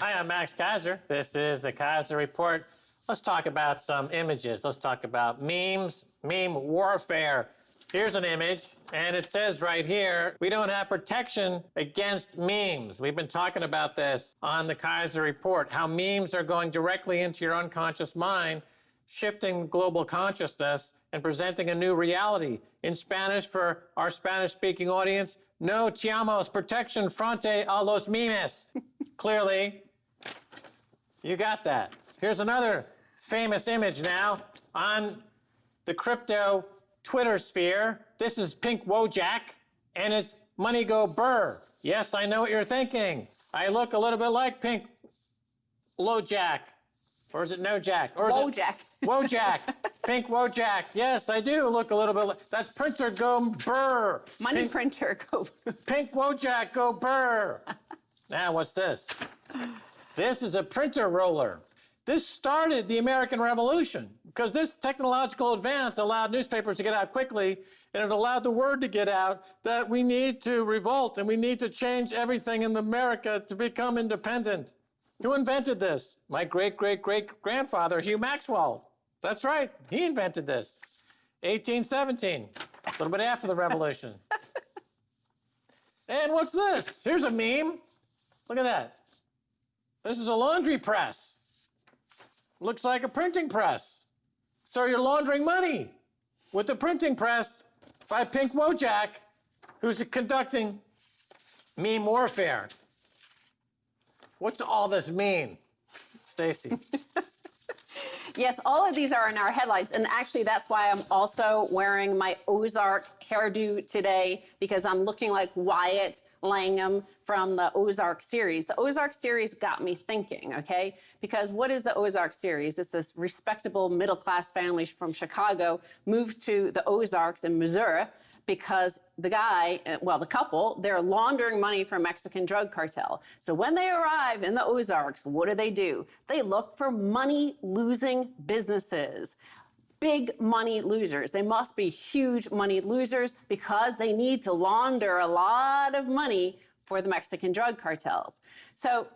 Hi, I'm Max Keiser. This is the Keiser Report. Let's talk about some images. Let's talk about memes, meme warfare. Here's an image, and it says right here, we don't have protection against memes. We've been talking about this on the Keiser Report, how memes are going directly into your unconscious mind, shifting global consciousness and presenting a new reality. In Spanish, for our Spanish-speaking audience, no teamos protection frente a los memes. Clearly, you got that. Here's another famous image now on the crypto Twitter sphere. This is Pink Wojak, and it's money go burr. Yes, I know what you're thinking. I look a little bit like Pink Wojak. Or is it no Jack? Or is Wojak. It Wojak. Pink Wojak. Yes, I do look a little bit like, that's printer go burr. Money Pink, printer go Pink Wojak go burr. Now, what's this? This is a printer roller. This started the American Revolution because this technological advance allowed newspapers to get out quickly, and it allowed the word to get out that we need to revolt and we need to change everything in America to become independent. Who invented this? My great-great-great-grandfather, Hugh Maxwell. That's right, he invented this. 1817, a little bit after the revolution. And what's this? Here's a meme. Look at that. This is a laundry press. Looks like a printing press. So you're laundering money with a printing press by Pink Wojak, who's conducting meme warfare. What's all this mean, Stacy? Yes, all of these are in our headlines. And actually, that's why I'm also wearing my Ozark hairdo today, because I'm looking like Wyatt Langham from the Ozark series. The Ozark series got me thinking, okay? Because what is the Ozark series? It's this respectable middle-class family from Chicago moved to the Ozarks in Missouri because the couple, they're laundering money for a Mexican drug cartel. So when they arrive in the Ozarks, what do? They look for money-losing businesses. Big money losers. They must be huge money losers because they need to launder a lot of money for the Mexican drug cartels. So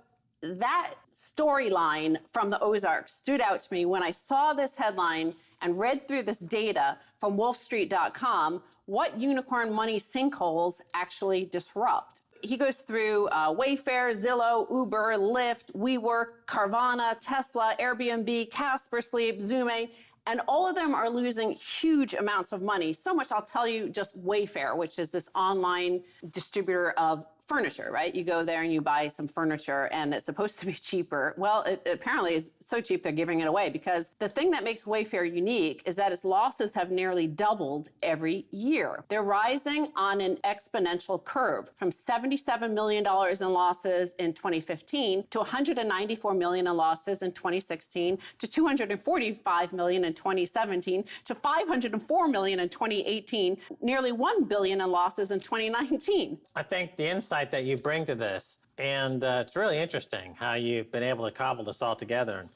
that storyline from the Ozarks stood out to me when I saw this headline and read through this data from wolfstreet.com, what unicorn money sinkholes actually disrupt. He goes through Wayfair, Zillow, Uber, Lyft, WeWork, Carvana, Tesla, Airbnb, Casper Sleep, Zume, and all of them are losing huge amounts of money. So much, I'll tell you, just Wayfair, which is this online distributor of furniture, right? You go there and you buy some furniture and it's supposed to be cheaper. Well, it apparently is so cheap they're giving it away, because the thing that makes Wayfair unique is that its losses have nearly doubled every year. They're rising on an exponential curve from $77 million in losses in 2015 to $194 million in losses in 2016 to $245 million in 2017 to $504 million in 2018, nearly $1 billion in losses in 2019. I think the insight that you bring to this, and it's really interesting how you've been able to cobble this all together,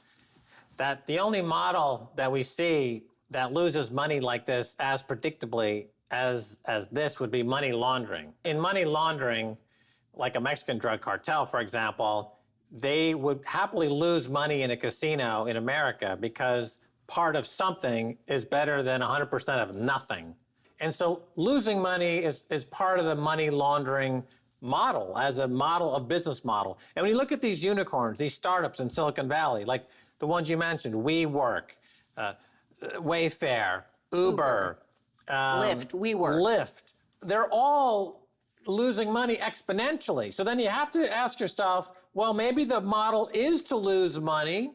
that the only model that we see that loses money like this as predictably as this would be money laundering. In money laundering, like a Mexican drug cartel, for example, they would happily lose money in a casino in America because part of something is better than 100% of nothing. And so losing money is part of the money laundering model, as a model, a business model. And when you look at these unicorns, these startups in Silicon Valley, like the ones you mentioned, WeWork, Wayfair, Uber, Lyft, WeWork. Lyft, they're all losing money exponentially. So then you have to ask yourself, well, maybe the model is to lose money.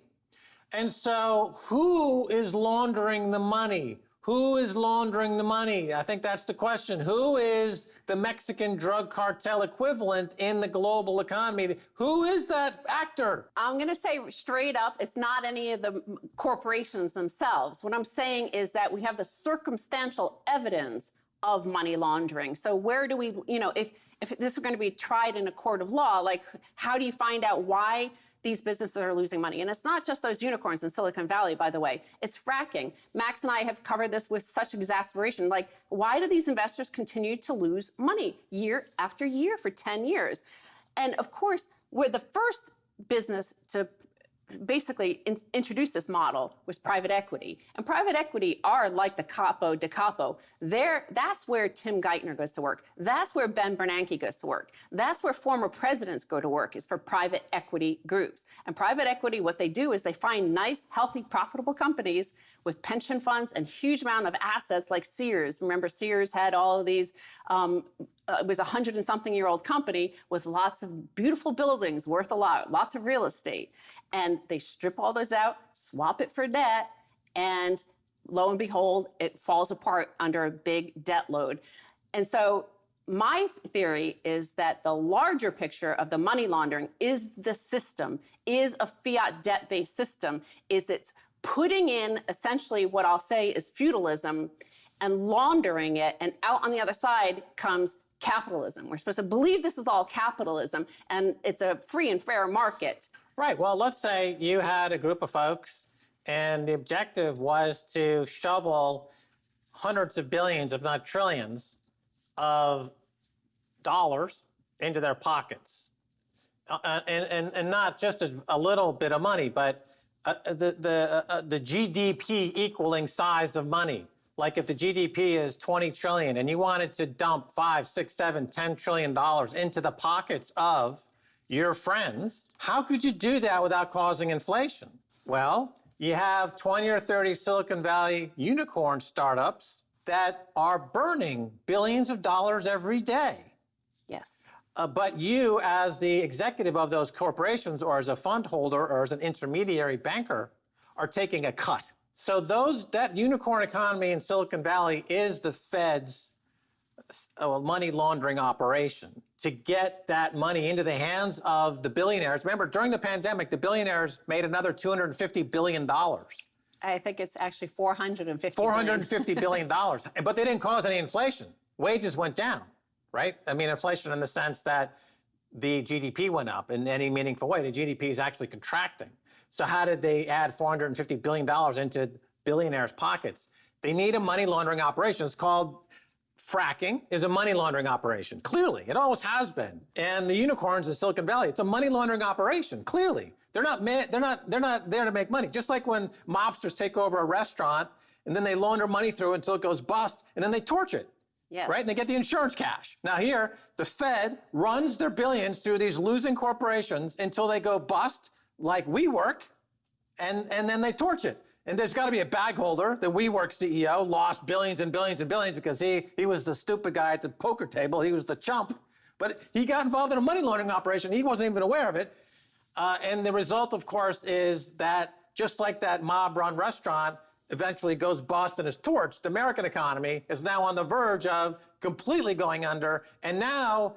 And so who is laundering the money? Who is laundering the money? I think that's the question. Who is the Mexican drug cartel equivalent in the global economy? Who is that actor? I'm going to say straight up, it's not any of the corporations themselves. What I'm saying is that we have the circumstantial evidence of money laundering. So where do we, if this is going to be tried in a court of law, like how do you find out why these businesses are losing money? And it's not just those unicorns in Silicon Valley, by the way. It's fracking. Max and I have covered this with such exasperation. Like, why do these investors continue to lose money year after year for 10 years? And of course, where the first business to basically introduce this model was private equity. And private equity are like the capo de capo. That's where Tim Geithner goes to work. That's where Ben Bernanke goes to work. That's where former presidents go to work, is for private equity groups. And private equity, what they do is they find nice, healthy, profitable companies with pension funds and huge amount of assets like Sears. Remember, Sears had all of these, it was a 100-and-something-year-old company with lots of beautiful buildings worth a lot, lots of real estate. And they strip all those out, swap it for debt, and lo and behold, it falls apart under a big debt load. And so my theory is that the larger picture of the money laundering is the system, is a fiat debt-based system, is it's putting in essentially what I'll say is feudalism and laundering it, and out on the other side comes capitalism. We're supposed to believe this is all capitalism, and it's a free and fair market. Right. Well, let's say you had a group of folks, and the objective was to shovel hundreds of billions, if not trillions, of dollars into their pockets. And not just a little bit of money, but the GDP equaling size of money. Like if the GDP is 20 trillion and you wanted to dump 5, 6, 7, 10 trillion dollars into the pockets of your friends, how could you do that without causing inflation? Well, you have 20 or 30 Silicon Valley unicorn startups that are burning billions of dollars every day. Yes. But you, as the executive of those corporations, or as a fund holder, or as an intermediary banker, are taking a cut. So that unicorn economy in Silicon Valley is the Fed's money laundering operation to get that money into the hands of the billionaires. Remember, during the pandemic, the billionaires made another $250 billion. I think it's actually $450 billion. But they didn't cause any inflation. Wages went down, right? I mean, inflation in the sense that the GDP went up in any meaningful way. The GDP is actually contracting. So how did they add $450 billion into billionaires' pockets? They need a money laundering operation. It's called fracking, is a money laundering operation. Clearly, it always has been. And the unicorns in Silicon Valley, it's a money laundering operation. Clearly, they're not there to make money. Just like when mobsters take over a restaurant and then they launder money through until it goes bust, and then they torch it. Yes. Right? And they get the insurance cash. Now here, the Fed runs their billions through these losing corporations until they go bust, like WeWork, and then they torch it. And there's got to be a bag holder. The WeWork CEO lost billions and billions and billions because he was the stupid guy at the poker table. He was the chump. But he got involved in a money laundering operation. He wasn't even aware of it. And the result, of course, is that just like that mob-run restaurant eventually goes bust and is torched, the American economy is now on the verge of completely going under. And now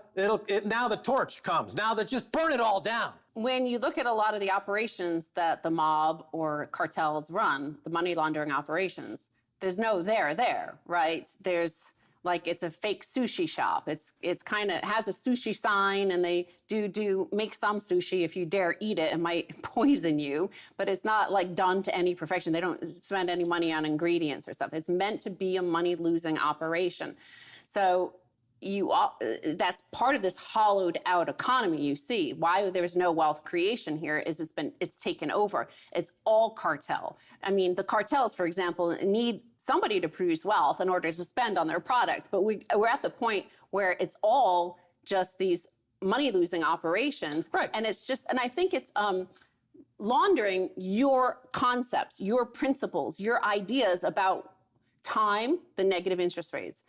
now the torch comes. Now they just burn it all down. When you look at a lot of the operations that the mob or cartels run, the money laundering operations, there's no there, right? There's like, it's a fake sushi shop. It's kind of has a sushi sign, and they do make some sushi. If you dare eat it, it might poison you, but it's not like done to any perfection. They don't spend any money on ingredients or stuff. It's meant to be a money losing operation. So that's part of this hollowed out economy you see. Why there's no wealth creation here is it's taken over. It's all cartel. I mean, the cartels, for example, need somebody to produce wealth in order to spend on their product. But we're at the point where it's all just these money losing operations. Right. And I think it's laundering your concepts, your principles, your ideas about time, the negative interest rates,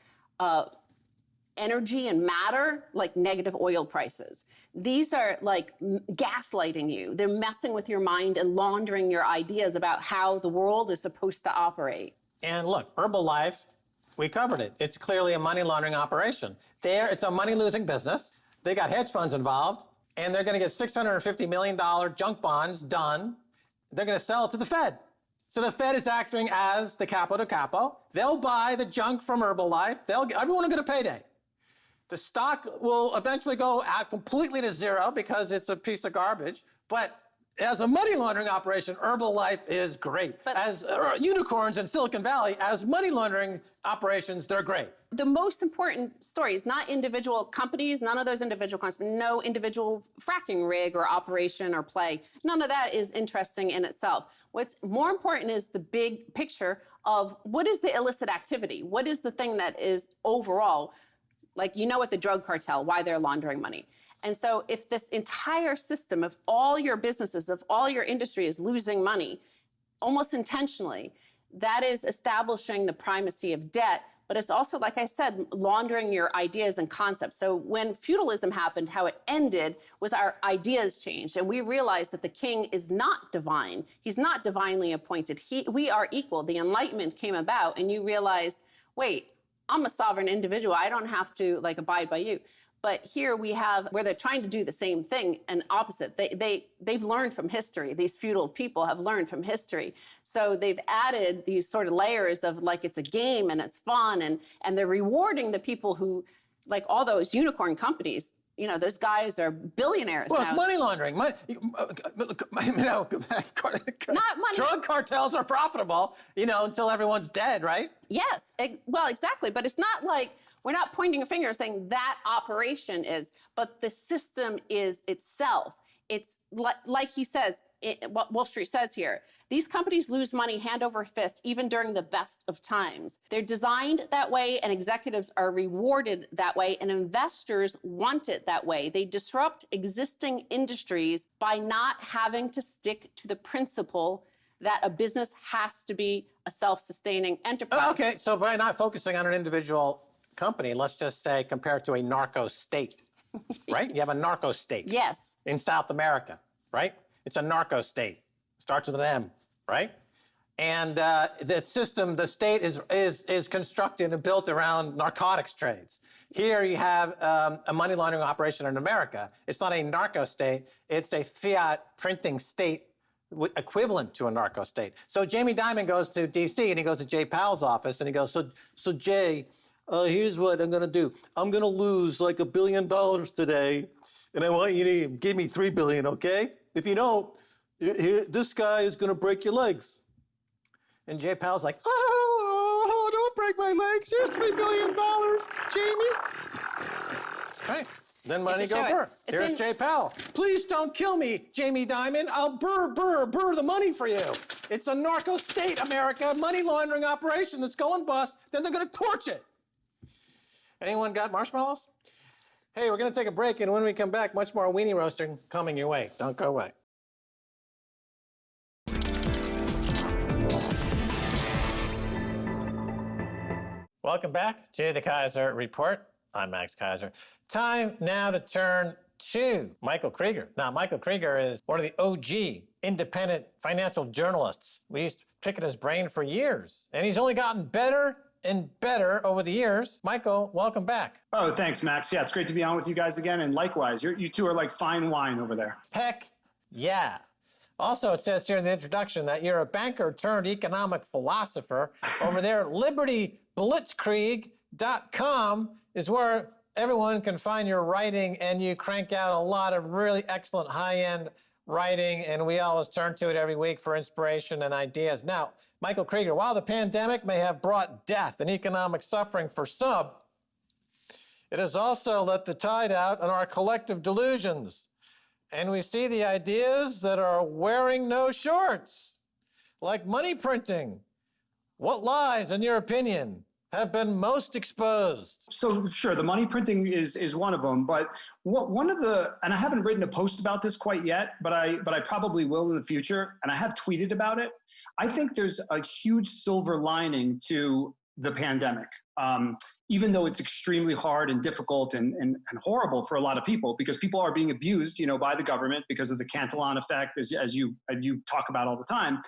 energy and matter, like negative oil prices. These are like gaslighting you. They're messing with your mind and laundering your ideas about how the world is supposed to operate. And look, Herbalife, we covered it. It's clearly a money laundering operation. It's a money losing business. They got hedge funds involved, and they're going to get $650 million junk bonds done. They're going to sell it to the Fed. So the Fed is acting as the capo de capo. They'll buy the junk from Herbalife. Everyone will get a payday. The stock will eventually go out completely to zero because it's a piece of garbage, but as a money laundering operation, Herbalife is great. But as unicorns in Silicon Valley, as money laundering operations, they're great. the most important story is not individual companies, none of those individual companies, no individual fracking rig or operation or play. None of that is interesting in itself. What's more important is the big picture of what is the illicit activity? What is the thing that is overall, like, you know, what the drug cartel, why they're laundering money. And so if this entire system of all your businesses, of all your industry is losing money, almost intentionally, that is establishing the primacy of debt. But it's also, like I said, laundering your ideas and concepts. So when feudalism happened, how it ended was our ideas changed. And we realized that the king is not divine. He's not divinely appointed. We are equal. The Enlightenment came about, and you realized, wait, I'm a sovereign individual. I don't have to abide by you. But here we have where they're trying to do the same thing and opposite. They've learned from history. These feudal people have learned from history. So they've added these sort of layers of it's a game and it's fun, and they're rewarding the people who, like all those unicorn companies, those guys are billionaires now. Well, it's money laundering. Not money. Drug cartels are profitable, until everyone's dead, right? Yes, well, exactly. But it's not like we're not pointing a finger and saying that operation is, but the system is itself. It's like he says, what Wall Street says here, these companies lose money hand over fist, even during the best of times. They're designed that way, and executives are rewarded that way, and investors want it that way. They disrupt existing industries by not having to stick to the principle that a business has to be a self-sustaining enterprise. Okay, so by not focusing on an individual company, let's just say compared to a narco state, right? You have a narco state. Yes. In South America, right? It's a narco state. Starts with an M, right? And the system, the state is constructed and built around narcotics trades. Here you have a money laundering operation in America. It's not a narco state. It's a fiat printing state equivalent to a narco state. So Jamie Dimon goes to D.C. and he goes to Jay Powell's office and he goes, so Jay, here's what I'm going to do. I'm going to lose like $1 billion today, and I want you to give me $3 billion, okay? If you don't, this guy is going to break your legs. And Jay Powell's like, oh, don't break my legs. Here's $3 billion, Jamie. Right. Then money go burr. Here's Jay Powell. Please don't kill me, Jamie Dimon. I'll burr the money for you. It's a narco state, America, money laundering operation that's going bust. Then they're going to torch it. Anyone got marshmallows? Hey, we're going to take a break, and when we come back, much more weenie roasting coming your way. Don't go away. Welcome back to the Keiser Report. I'm Max Keiser. Time now to turn to Michael Krieger. Now, Michael Krieger is one of the OG independent financial journalists. We used to pick at his brain for years, and he's only gotten better and better over the years. Michael, welcome back. Oh, thanks, Max. Yeah, it's great to be on with you guys again. And likewise, you two are like fine wine over there. Heck yeah. Also, it says here in the introduction that you're a banker turned economic philosopher. Over there at libertyblitzkrieg.com is where everyone can find your writing, and you crank out a lot of really excellent high-end writing, and we always turn to it every week for inspiration and ideas. Now, Michael Krieger, while the pandemic may have brought death and economic suffering for some, it has also let the tide out on our collective delusions. And we see the ideas that are wearing no shorts, like money printing. What lies, in your opinion, have been most exposed? So sure, the money printing is one of them, but one of the, and I haven't written a post about this quite yet, but I probably will in the future, and I have tweeted about it. I think there's a huge silver lining to the pandemic, even though it's extremely hard and difficult and horrible for a lot of people, because people are being abused, by the government because of the Cantillon effect, as you talk about all the time.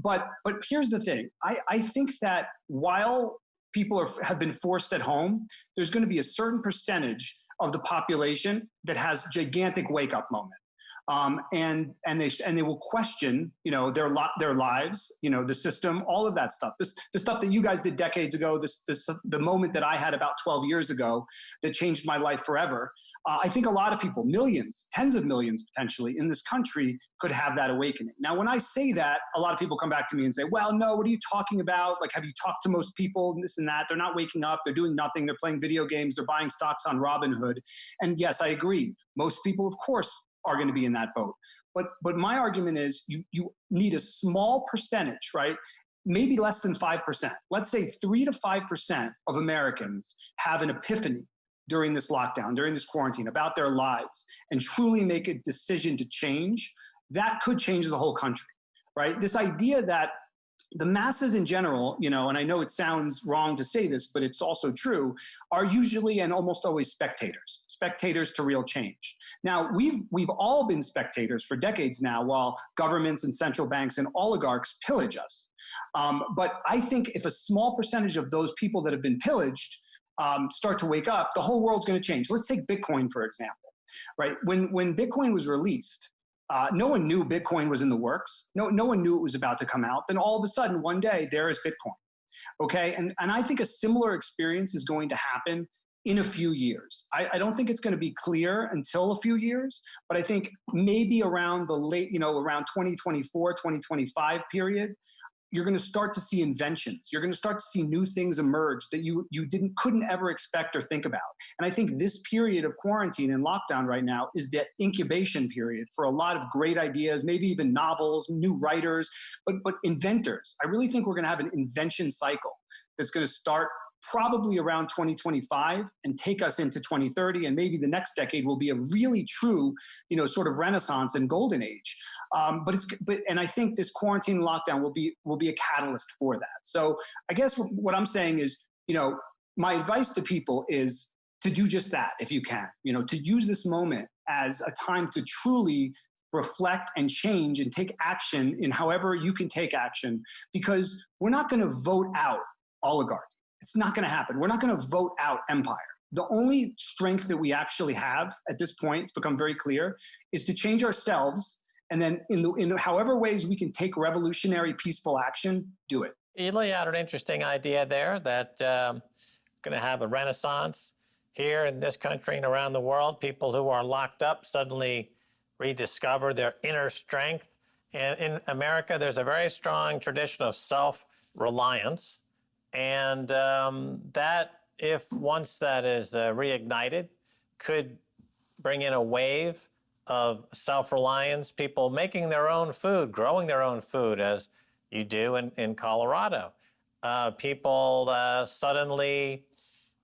But here's the thing. I think that while people have been forced at home, there's going to be a certain percentage of the population that has gigantic wake-up moment. and they will question, their lives, the system, all of that stuff. The stuff that you guys did decades ago, the moment that I had about 12 years ago that changed my life forever. I think a lot of people, millions, tens of millions potentially in this country, could have that awakening. Now, when I say that, a lot of people come back to me and say, well, no, what are you talking about? Like, have you talked to most people and this and that? They're not waking up. They're doing nothing. They're playing video games. They're buying stocks on Robinhood. And yes, I agree. Most people, of course, are going to be in that boat. But my argument is you need a small percentage, right? Maybe less than 5%. Let's say 3 to 5% of Americans have an epiphany during this lockdown, during this quarantine, about their lives, and truly make a decision to change. That could change the whole country, right? This idea that the masses in general, and I know it sounds wrong to say this, but it's also true, are usually and almost always spectators to real change. Now, we've all been spectators for decades now, while governments and central banks and oligarchs pillage us. But I think if a small percentage of those people that have been pillaged start to wake up, the whole world's going to change. Let's take Bitcoin, for example, right? When Bitcoin was released, no one knew Bitcoin was in the works. No one knew it was about to come out. Then all of a sudden, one day, there is Bitcoin. Okay, and I think a similar experience is going to happen in a few years. I don't think it's going to be clear until a few years, but I think maybe around around 2024, 2025 period, you're going to start to see inventions. You're going to start to see new things emerge that you couldn't ever expect or think about. And I think this period of quarantine and lockdown right now is the incubation period for a lot of great ideas, maybe even novels, new writers, but inventors. I really think we're going to have an invention cycle that's going to start probably around 2025 and take us into 2030, and maybe the next decade will be a really true, sort of renaissance and golden age. And I think this quarantine lockdown will be a catalyst for that. So I guess what I'm saying is, my advice to people is to do just that if you can, to use this moment as a time to truly reflect and change and take action in however you can take action, because we're not going to vote out oligarchy. It's not going to happen. We're not going to vote out empire. The only strength that we actually have at this point, it's become very clear, is to change ourselves. And then in however ways we can take revolutionary, peaceful action, do it. You lay out an interesting idea there that going to have a renaissance here in this country and around the world. People who are locked up suddenly rediscover their inner strength. And in America, there's a very strong tradition of self-reliance. And that, if once that is reignited, could bring in a wave of self-reliance, people making their own food, growing their own food, as you do in Colorado. People suddenly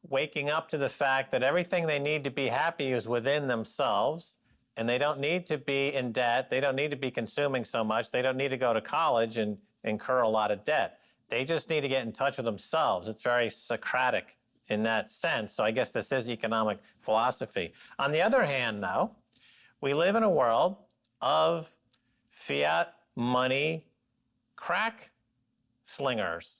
waking up to the fact that everything they need to be happy is within themselves, and they don't need to be in debt. They don't need to be consuming so much. They don't need to go to college and incur a lot of debt. They just need to get in touch with themselves. It's very Socratic in that sense. So I guess this is economic philosophy. On the other hand, though, we live in a world of fiat money crack slingers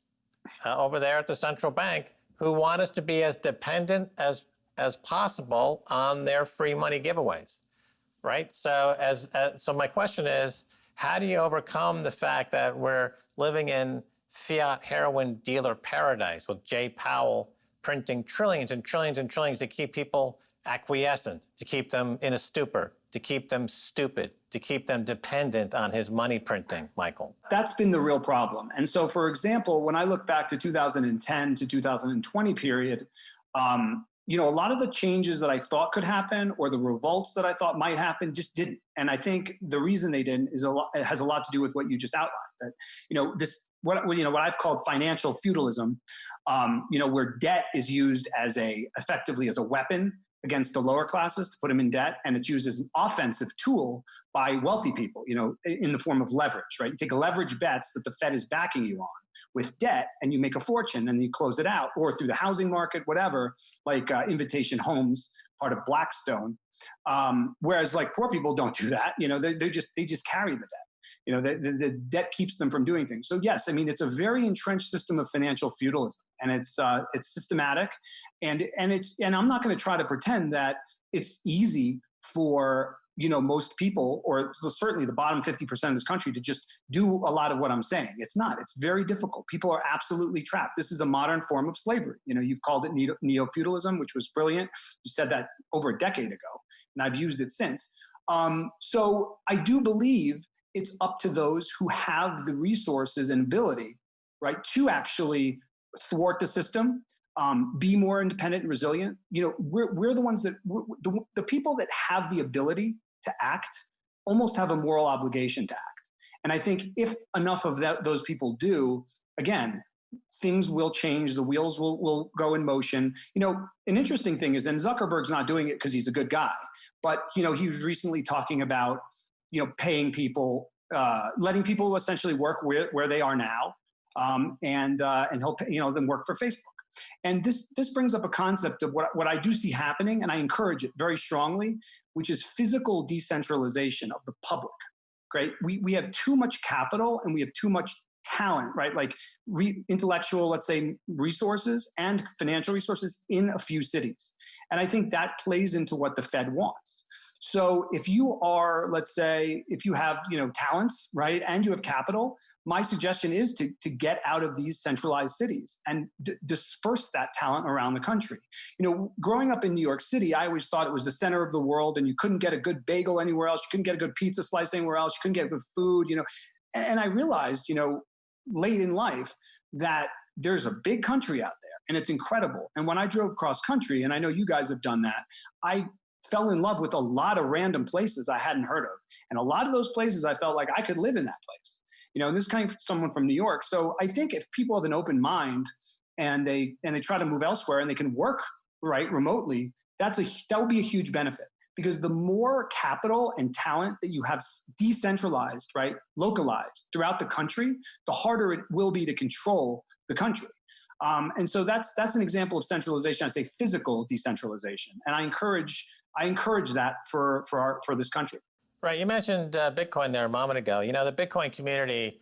over there at the central bank who want us to be as dependent as possible on their free money giveaways, right? So so my question is, how do you overcome the fact that we're living in fiat heroin dealer paradise with Jay Powell printing trillions and trillions and trillions to keep people acquiescent, to keep them in a stupor, to keep them stupid, to keep them dependent on his money printing, Michael? That's been the real problem. And so, for example, when I look back to 2010 to 2020 period, a lot of the changes that I thought could happen or the revolts that I thought might happen just didn't. And I think the reason they didn't it has a lot to do with what you just outlined. That, what I've called financial feudalism, where debt is used effectively as a weapon against the lower classes to put them in debt, and it's used as an offensive tool by wealthy people, in the form of leverage, right? You take leverage bets that the Fed is backing you on with debt, and you make a fortune, and you close it out, or through the housing market, whatever, like Invitation Homes, part of Blackstone. Whereas like poor people don't do that, they just carry the debt. The debt keeps them from doing things. So yes, I mean, it's a very entrenched system of financial feudalism, and it's systematic, and I'm not going to try to pretend that it's easy for most people, or certainly the bottom 50% of this country, to just do a lot of what I'm saying. It's not. It's very difficult. People are absolutely trapped. This is a modern form of slavery. You've called it neo-feudalism, which was brilliant. You said that over a decade ago, and I've used it since. So I do believe it's up to those who have the resources and ability, right, to actually thwart the system, be more independent and resilient. We're the ones that, the people that have the ability to act almost have a moral obligation to act. And I think if enough of those people do, again, things will change, the wheels will go in motion. An interesting thing is, and Zuckerberg's not doing it because he's a good guy, but he was recently talking about, paying people, letting people essentially work where they are now, and he'll pay, them work for Facebook. And this brings up a concept of what I do see happening, and I encourage it very strongly, which is physical decentralization of the public. Right? We have too much capital and we have too much talent, right? Like intellectual, let's say, resources and financial resources in a few cities. And I think that plays into what the Fed wants. So if you are, let's say, if you have, talents, right, and you have capital, my suggestion is to get out of these centralized cities and disperse that talent around the country. Growing up in New York City, I always thought it was the center of the world and you couldn't get a good bagel anywhere else. You couldn't get a good pizza slice anywhere else. You couldn't get good food, And I realized, late in life that there's a big country out there and it's incredible. And when I drove cross country, and I know you guys have done that, I fell in love with a lot of random places I hadn't heard of. And a lot of those places I felt like I could live in that place. And this is coming from someone from New York. So I think if people have an open mind and they try to move elsewhere and they can work right remotely, that would be a huge benefit. Because the more capital and talent that you have decentralized, right, localized throughout the country, the harder it will be to control the country. And so that's an example of centralization. I'd say physical decentralization, and I encourage that for this country. Right. You mentioned Bitcoin there a moment ago. The Bitcoin community,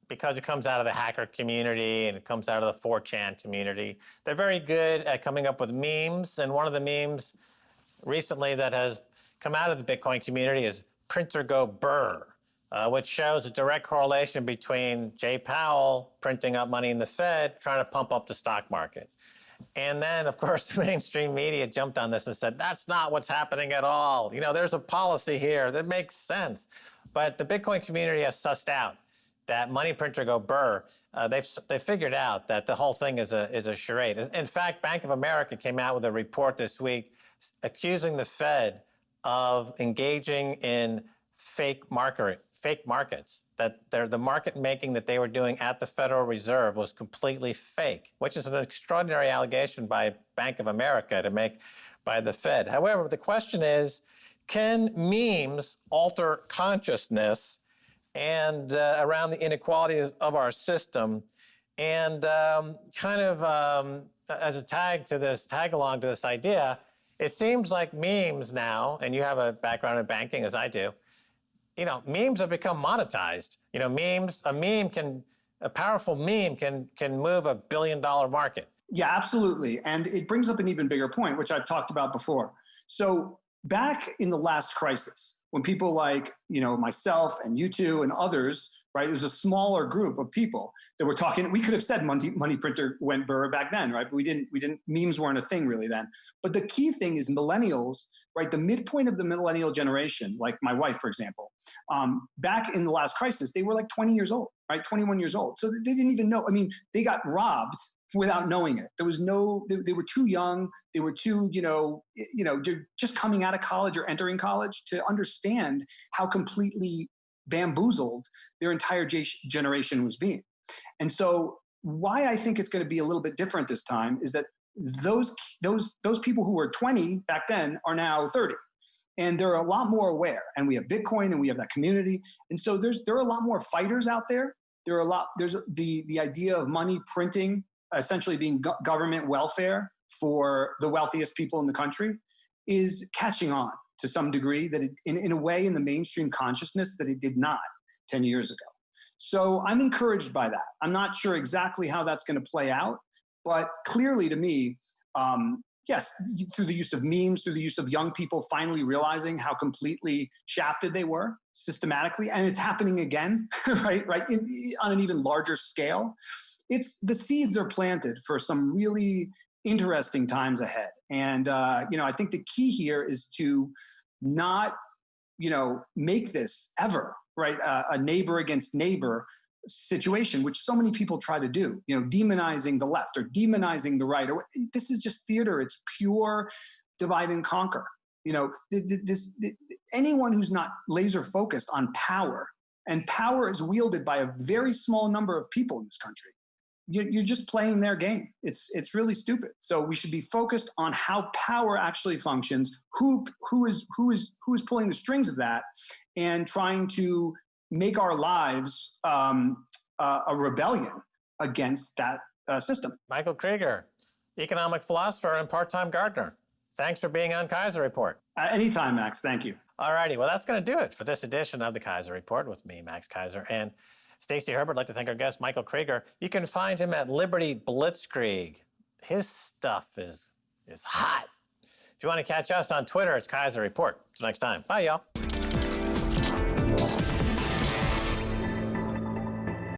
because it comes out of the hacker community and it comes out of the 4chan community, they're very good at coming up with memes. And one of the memes recently that has come out of the Bitcoin community is printer go burr, which shows a direct correlation between Jay Powell printing up money in the Fed, trying to pump up the stock market. And then, of course, the mainstream media jumped on this and said, that's not what's happening at all. There's a policy here that makes sense. But the Bitcoin community has sussed out that money printer go burr. They've figured out that the whole thing is a charade. In fact, Bank of America came out with a report this week accusing the Fed of engaging in fake markets, that the market making that they were doing at the Federal Reserve was completely fake, which is an extraordinary allegation by Bank of America to make by the Fed. However, the question is, can memes alter consciousness and around the inequalities of our system? And as a tag along to this idea, it seems like memes now, and you have a background in banking as I do, memes have become monetized. A powerful meme can move $1 billion market. Yeah, absolutely. And it brings up an even bigger point, which I've talked about before. So back in the last crisis, when people like, myself and you two and others, right, it was a smaller group of people that were talking. We could have said money printer went burr back then, right? But we didn't, memes weren't a thing really then. But the key thing is millennials, right? The midpoint of the millennial generation, like my wife, for example, back in the last crisis, they were like 20 years old, right? 21 years old. So they didn't even know. I mean, they got robbed without knowing it. There was they were too young. They were too, they're just coming out of college or entering college to understand how completely bamboozled their entire generation was being. And so why I think it's going to be a little bit different this time is that those people who were 20 back then are now 30. And they're a lot more aware. And we have Bitcoin and we have that community. And so there are a lot more fighters out there. There's the idea of money printing essentially being government welfare for the wealthiest people in the country is catching on to some degree, that it, in a way in the mainstream consciousness that it did not 10 years ago. So I'm encouraged by that. I'm not sure exactly how that's going to play out, but clearly to me, yes, through the use of memes, through the use of young people finally realizing how completely shafted they were systematically, and it's happening again, right, on an even larger scale. The seeds are planted for some really interesting times ahead, and I think the key here is to not, make this ever right a neighbor against neighbor situation, which so many people try to do, demonizing the left or demonizing the right. This is just theater. It's pure divide and conquer. Anyone who's not laser focused on power, and power is wielded by a very small number of people in this country, you're just playing their game. It's really stupid. So we should be focused on how power actually functions, who is pulling the strings of that, and trying to make our lives a rebellion against that system. Michael Krieger, economic philosopher and part-time gardener. Thanks for being on Keiser Report. Anytime, Max. Thank you. All righty. Well, that's going to do it for this edition of the Keiser Report with me, Max Keiser, and Stacy Herbert. I'd like to thank our guest, Michael Krieger. You can find him at Liberty Blitzkrieg. His stuff is hot. If you want to catch us on Twitter, it's Keiser Report. Until next time. Bye, y'all.